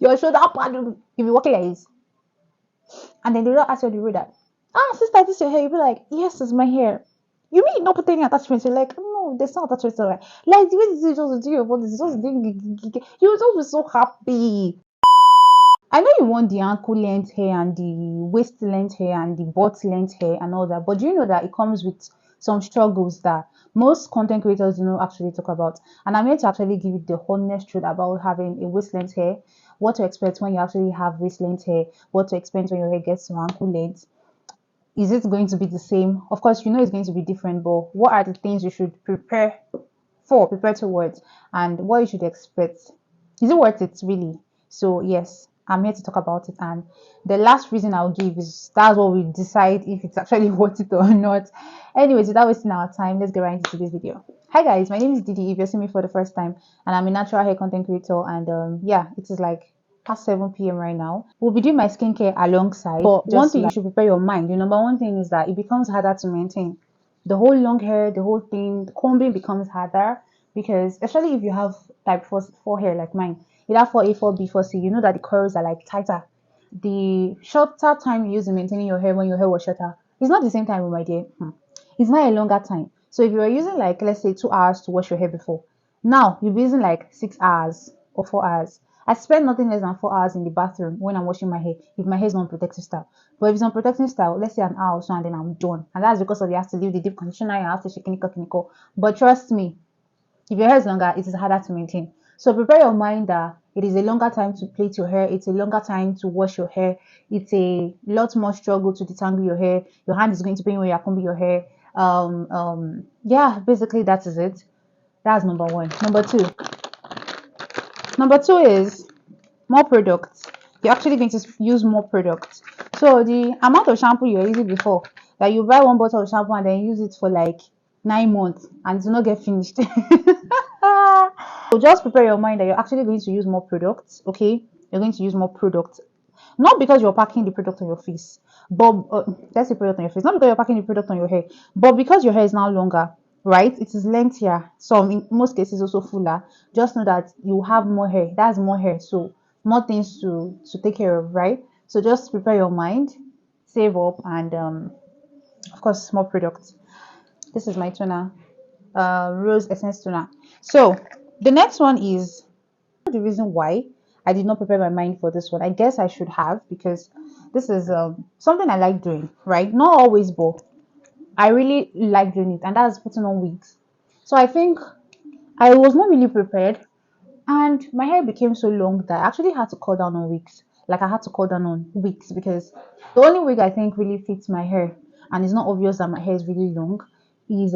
Your shoulder part, you'll be walking like this. And then they don't ask you on the road that, sister, this your hair. You'll be like, yes, it's my hair. You mean not put any attachments? You're like, no, there's no attachments. Like the way this is just do your body, it's just doing, you'll just be so happy. I know you want the ankle length hair and the waist length hair and the butt length hair and all that, but do you know that it comes with some struggles that most content creators do not actually talk about? And I'm here to actually give you the honest truth about having a waist length hair, what to expect when you actually have waist length hair, what to expect when your hair gets to ankle length. Is it going to be the same? Of course, you know it's going to be different, but what are the things you should prepare towards, and what you should expect? Is it worth it really? So yes, I'm here to talk about it, and the last reason I'll give is that's what we decide if it's actually worth it or not. Anyways, without wasting our time, let's get right into this video. Hi guys, my name is Didi if you're seeing me for the first time, and I'm a natural hair content creator, and yeah, it is like past 7 p.m. right now. We'll be doing my skincare alongside, but one thing you should prepare your mind. The number one thing is that it becomes harder to maintain. The whole long hair, the whole thing, the combing becomes harder because especially if you have type 4 hair like mine, either 4A, 4B, 4C, you know that the curls are like tighter. The shorter time you use in maintaining your hair when your hair was shorter, it's not the same time, my dear. It's not a longer time. So if you were using like, let's say 2 hours to wash your hair before, now you'll be using like 6 hours or 4 hours. I spend nothing less than 4 hours in the bathroom when I'm washing my hair if my hair is on protective style. But if it's on protective style, let's say an hour or so and then I'm done. And that's because of you have to leave the deep conditioner, you have to shake it. But trust me, if your hair is longer, it is harder to maintain. So prepare your mind that it is a longer time to plait your hair, it's a longer time to wash your hair, it's a lot more struggle to detangle your hair, your hand is going to pain when you're combing your hair. Yeah, basically that is it. That's number one. Number two is more products. You're actually going to use more products. So the amount of shampoo you're using before, that you buy one bottle of shampoo and then use it for like 9 months and it will not get finished. So just prepare your mind that you're actually going to use more products. Okay, you're going to use more products, not because you're packing the product on your face, but that's the product on your face, not because you're packing the product on your hair, but because your hair is now longer, right? It is lengthier, some in most cases also fuller. Just know that you have more hair, that's more hair, so more things to take care of, right? So just prepare your mind, save up, and of course more products. This is my toner, rose essence toner. So the next one is the reason why I did not prepare my mind for this one. I guess I should have, because this is something I like doing, right? Not always, but I really like doing it, and that's putting on wigs. So I think I was not really prepared, and my hair became so long that I actually had to cut down on wigs. Like I had to cut down on wigs because the only wig I think really fits my hair, and it's not obvious that my hair is really long, is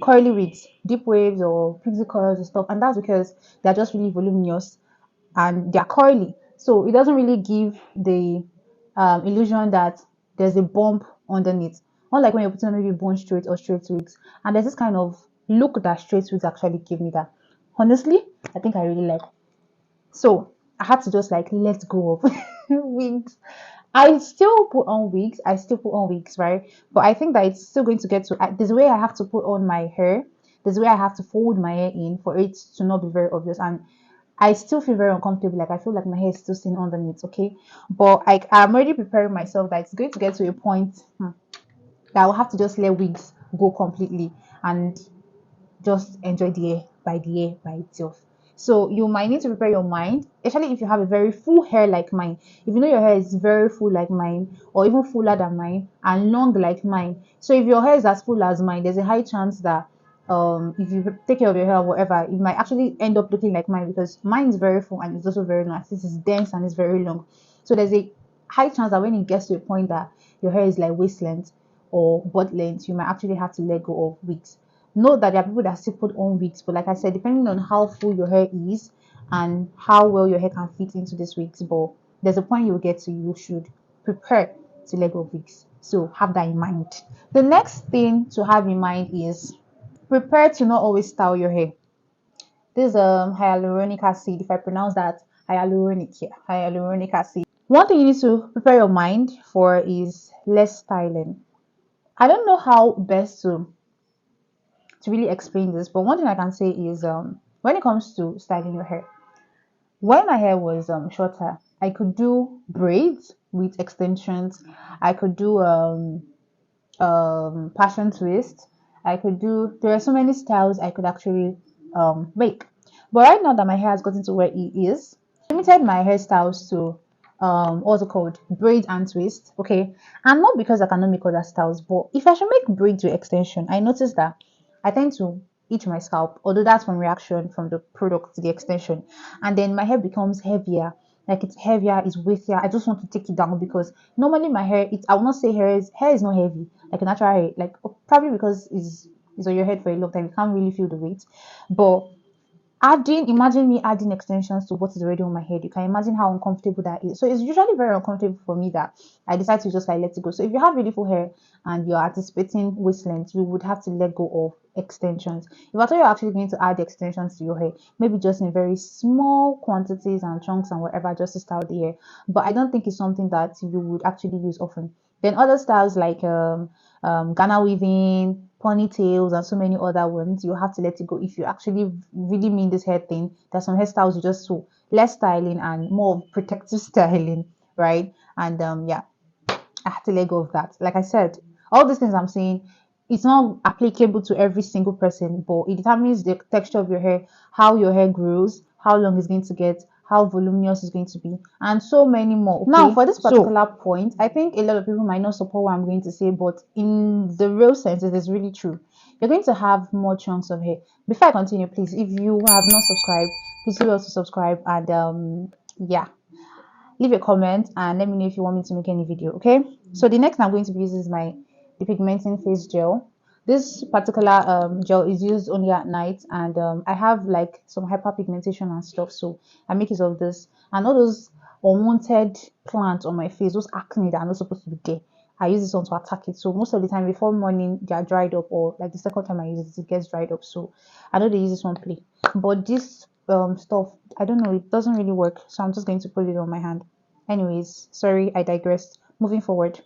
curly wigs, deep waves or pixie curls and stuff, and that's because they're just really voluminous and they're curly. So it doesn't really give the illusion that there's a bump underneath. Unlike when you're putting on maybe bone straight or straight wigs. And there's this kind of look that straight wigs actually give me that. Honestly, I think I really like. So I had to just like let go of wigs. I still put on wigs. I still put on wigs, right? But I think that it's still going to get to this way I have to put on my hair. This way I have to fold my hair in for it to not be very obvious. And I still feel very uncomfortable. Like I feel like my hair is still sitting underneath, okay? But I'm already preparing myself that it's going to get to a point that I will have to just let wigs go completely and just enjoy the air by itself. So you might need to prepare your mind, especially if you have a very full hair like mine. If you know your hair is very full like mine, or even fuller than mine, and long like mine. So if your hair is as full as mine, there's a high chance that if you take care of your hair or whatever, it might actually end up looking like mine because mine is very full and it's also very long. This is dense and it's very long. So there's a high chance that when it gets to a point that your hair is like waist length or butt length, you might actually have to let go of wigs. Note that there are people that still put on wigs, but like I said, depending on how full your hair is and how well your hair can fit into these wigs, but there's a point you'll get to, you should prepare to let go of wigs. So have that in mind. The next thing to have in mind is prepare to not always style your hair. This is hyaluronic acid. If I pronounce that hyaluronic acid. One thing you need to prepare your mind for is less styling. I don't know how best to really explain this, but one thing I can say is when it comes to styling your hair, when my hair was shorter, I could do braids with extensions. I could do passion twist. I could do, there are so many styles I could actually make. But right now that my hair has gotten to where it is, I limited my hairstyles to what's it called, braid and twist. Okay, and not because I cannot make other styles, but if I should make braids with extension, I noticed that I tend to itch my scalp, although that's from reaction from the product to the extension, and then my hair becomes heavier. Like it's heavier, it's weightier. I just want to take it down because normally my hair, it's, I will not say hair is not heavy like a natural hair, like probably because it's on your head for a long time, you can't really feel the weight. But adding, imagine me adding extensions to what is already on my head, you can imagine how uncomfortable that is. So it's usually very uncomfortable for me that I decide to just like let it go. So if you have really full hair and you're anticipating waist length, you would have to let go of extensions. If I thought you're actually going to add extensions to your hair, maybe just in very small quantities and chunks and whatever, just to style the hair, but I don't think it's something that you would actually use often. Then other styles like Ghana weaving, ponytails, and so many other ones, you have to let it go if you actually really mean this hair thing. There's some hairstyles you just so less styling and more of protective styling, right? And yeah, I have to let go of that. Like I said, all these things I'm saying, it's not applicable to every single person, but it determines the texture of your hair, how your hair grows, how long it's going to get, how voluminous it's going to be, and so many more. Okay? Now, for this particular point, I think a lot of people might not support what I'm going to say, but in the real sense, it is really true. You're going to have more chunks of hair. Before I continue, please, if you have not subscribed, please do also subscribe and yeah, leave a comment and let me know if you want me to make any video. Okay, so the next I'm going to be using is my depigmenting face gel. This particular gel is used only at night, and I have like some hyperpigmentation and stuff, so I make use of this. And all those unwanted plants on my face, those acne that are not supposed to be there, I use this one to attack it. So most of the time before morning they are dried up, or like the second time I use it, it gets dried up. So I know they use this one play, but this stuff, I don't know, it doesn't really work, so I'm just going to put it on my hand. Anyways, sorry, I digressed. Moving forward,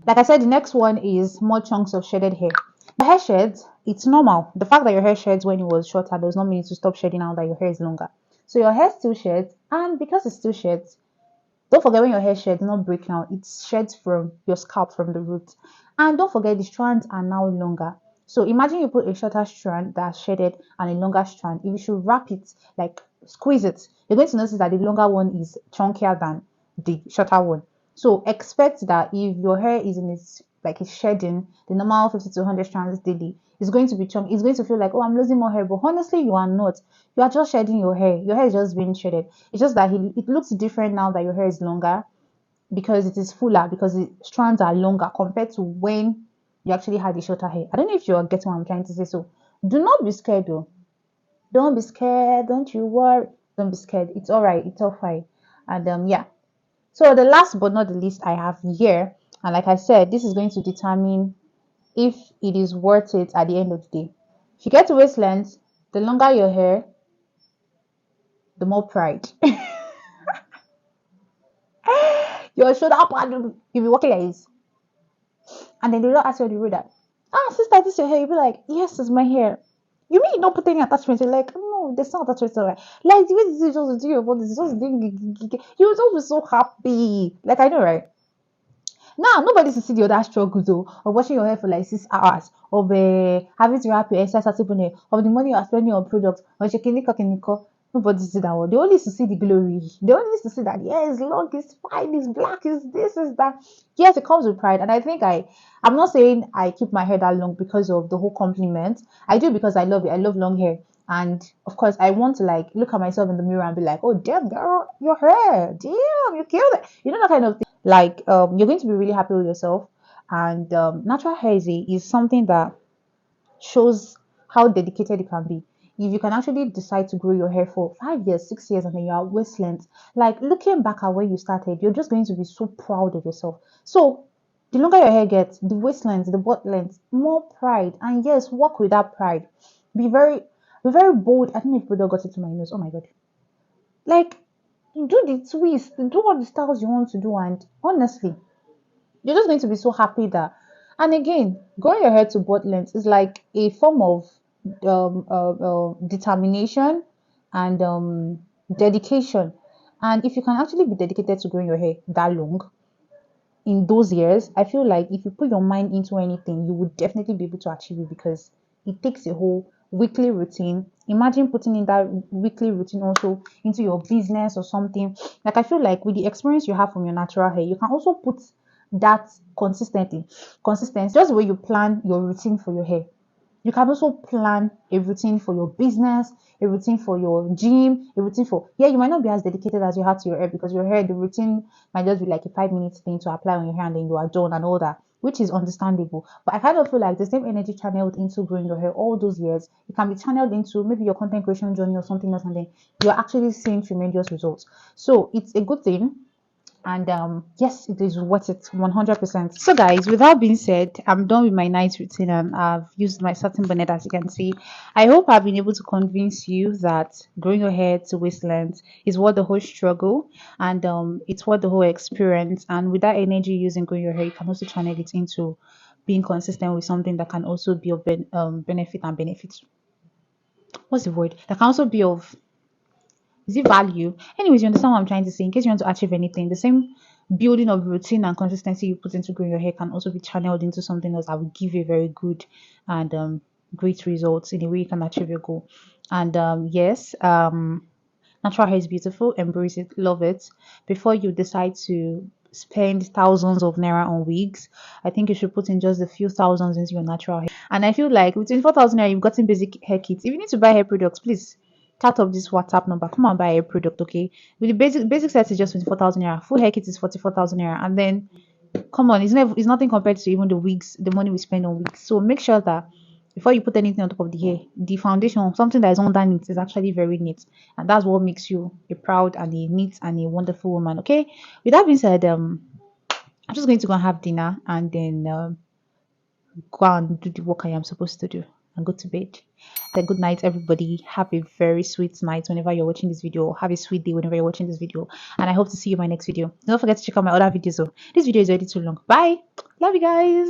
like I said, the next one is more chunks of shedded hair. The hair sheds, it's normal. The fact that your hair sheds when it was shorter does not mean it to stop shedding now that your hair is longer. So your hair still sheds, and because it still sheds, don't forget when your hair sheds, not break now, it sheds from your scalp, from the roots. And don't forget the strands are now longer. So imagine you put a shorter strand that's shedded and a longer strand. If you should wrap it, like squeeze it, you're going to notice that the longer one is chunkier than the shorter one. So expect that if your hair is in its, like it's shedding, the normal 50 to 100 strands daily, it's going to be chunky. It's going to feel like, oh, I'm losing more hair, but honestly you are not. You are just shedding your hair. Your hair is just being shedded. It's just that it looks different now that your hair is longer, because it is fuller, because the strands are longer compared to when you actually had the shorter hair. I don't know if you're getting what I'm trying to say. So do not be scared though. Don't be scared. Don't you worry. Don't be scared. It's all right. It's all fine. And yeah. So the last but not the least I have here, and like I said, this is going to determine if it is worth it at the end of the day. If you get to waist length, the longer your hair, the more pride. Your shoulder part, you'll be walking like this. And then they don't ask you on the road that, sister, this is your hair. You'll be like, yes, it's my hair. You mean you not put any attachment? You're like, no, there's no attachment. Like the way this is just doing your body, it's just doing. You will just be so happy. Like I know, right? Now nobody's to see the other struggles though, of washing your hair for like 6 hours, of having to wrap your hair certain hair, of the money you are spending on products, on checking the. Nobody see that one. They only to see the glory. They only to see that yes, long, it's fine, it's black, it's this, is that. Yes, it comes with pride, and I think I'm not saying I keep my hair that long because of the whole compliment. I do because I love it. I love long hair, and of course, I want to like look at myself in the mirror and be like, oh damn girl, your hair, damn, you killed it. You know that kind of thing. Like you're going to be really happy with yourself, and natural hair is something that shows how dedicated you can be. If you can actually decide to grow your hair for 5 years, 6 years, and then you are waist length, like looking back at where you started, you're just going to be so proud of yourself. So the longer your hair gets, the waist length, the butt length, more pride. And yes, work with that pride. Be very bold. I don't know if product got it to my nose. Oh my god. Like do the twist, do all the styles you want to do, and honestly, you're just going to be so happy that. And again, growing your hair to butt length is like a form of determination and dedication. And if you can actually be dedicated to growing your hair that long in those years, I feel like if you put your mind into anything, you would definitely be able to achieve it, because it takes a whole weekly routine. Imagine putting in that weekly routine also into your business or something. Like, I feel like with the experience you have from your natural hair, you can also put that consistent, just the way you plan your routine for your hair. You can also plan a routine for your business, a routine for your gym, a routine for, yeah, you might not be as dedicated as you have to your hair, because your hair, the routine might just be like a 5 minutes thing to apply on your hair and then you are done and all that, which is understandable. But I kind of feel like the same energy channeled into growing your hair all those years, it can be channeled into maybe your content creation journey or something else, and then you're actually seeing tremendous results. So it's a good thing, and yes, it is worth it 100%. So guys, with that being said, I'm done with my night routine and I've used my satin bonnet. As you can see, I hope I've been able to convince you that growing your hair to waist length is worth the whole struggle, and it's worth the whole experience. And with that energy using growing your hair, you can also channel it into being consistent with something that can also be of benefit and benefit. What's the word? That can also be of, is it value? Anyways, you understand what I'm trying to say. In case you want to achieve anything, the same building of routine and consistency you put into growing your hair can also be channeled into something else that will give you very good and great results in a way you can achieve your goal. And yes, natural hair is beautiful. Embrace it, love it. Before you decide to spend thousands of naira on wigs, I think you should put in just a few thousands into your natural hair. And I feel like with 24,000 naira, you've gotten basic hair kits. If you need to buy hair products, please chat up this WhatsApp number. Come and buy a product, okay? With the basic set is just 24,000 naira. Full hair kit is 44,000 naira. And then come on, it's nothing compared to even the wigs, the money we spend on wigs. So make sure that before you put anything on top of the hair, the foundation, something that is underneath, is actually very neat, and that's what makes you a proud and a neat and a wonderful woman. Okay. With that being said, I'm just going to go and have dinner and then go and do the work I am supposed to do and go to bed. Then good night, everybody. Have a very sweet night whenever you're watching this video. Have a sweet day whenever you're watching this video. And I hope to see you in my next video. Don't forget to check out my other videos. This video is already too long. Bye. Love you guys.